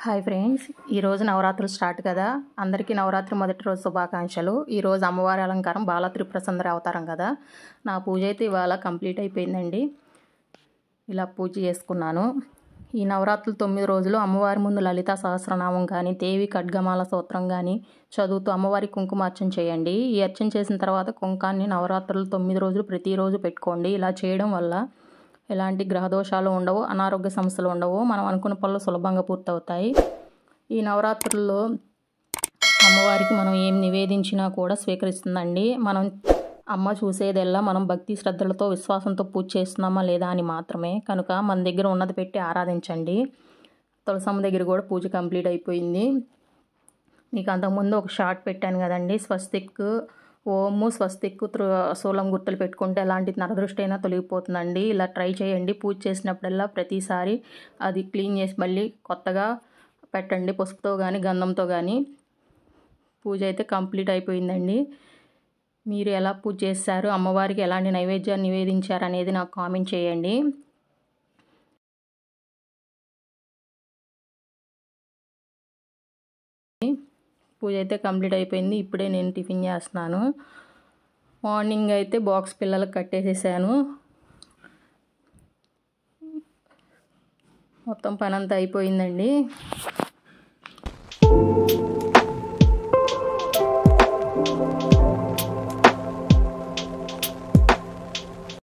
Hi friends, ఈరోజు నవరాత్రులు start కదా. అందరికీ నవరాత్రి మొదటి రోజు శుభాకాంక్షలు. ఈరోజు అమ్మవారి అలంకారం బాల త్రిపుర సుందరి అవతారం కదా. నా పూజ అయితే ఇవాళ కంప్లీట్ అయిపోయిందండి. ఇలా పూజ చేసుకున్నాను. ఈ నవరాత్రులు 9 రోజులు అమ్మవారి ముందు లలితా సహస్రనామం కానీ, దేవి ఖడ్గమాల స్తోత్రం కానీ చదువుతూ అమ్మవారి కుంకుమార్చన చేయండి. ఈ అర్చన చేసిన తర్వాత కుంకాన్ని నవరాత్రులు 9 రోజులు ప్రతిరోజు పెట్టుకోండి. ఇలా చేయడం వల్ల ఎలాంటి గ్రహదోషాలు ఉండవు, అనారోగ్య సమస్యలు ఉండవు. మనం అనుకున్న పనులు సులభంగా పూర్తవుతాయి. ఈ నవరాత్రుల్లో అమ్మవారికి మనం ఏం నివేదించినా కూడా స్వీకరిస్తుందండి. మనం అమ్మ చూసేదెల్లా మనం భక్తి శ్రద్ధలతో విశ్వాసంతో పూజ చేస్తున్నామా లేదా అని మాత్రమే. కనుక మన దగ్గర ఉన్నది పెట్టి ఆరాధించండి. తులసమ్మ దగ్గర కూడా పూజ కంప్లీట్ అయిపోయింది. మీకు అంతకుముందు ఒక షార్ట్ పెట్టాను కదండి, స్వస్తిక్ ఓము స్వస్తిక్ శూలం గుర్తులు పెట్టుకుంటే ఎలాంటి నరదృష్టి అయినా తొలగిపోతుందండి. ఇలా ట్రై చేయండి. పూజ చేసినప్పుడల్లా ప్రతిసారి అది క్లీన్ చేసి మళ్ళీ కొత్తగా పెట్టండి, పసుపుతో కానీ గంధంతో కానీ. పూజ అయితే కంప్లీట్ అయిపోయిందండి. మీరు ఎలా పూజ చేశారు, అమ్మవారికి ఎలాంటి నైవేద్యాన్ని నివేదించారు అనేది నాకు కామెంట్ చేయండి. పూజ అయితే కంప్లీట్ అయిపోయింది. ఇప్పుడే నేను టిఫిన్ చేస్తున్నాను. మార్నింగ్ అయితే బాక్స్ పిల్లలకు కట్టేసేసాను. మొత్తం పని అంతా అయిపోయిందండి.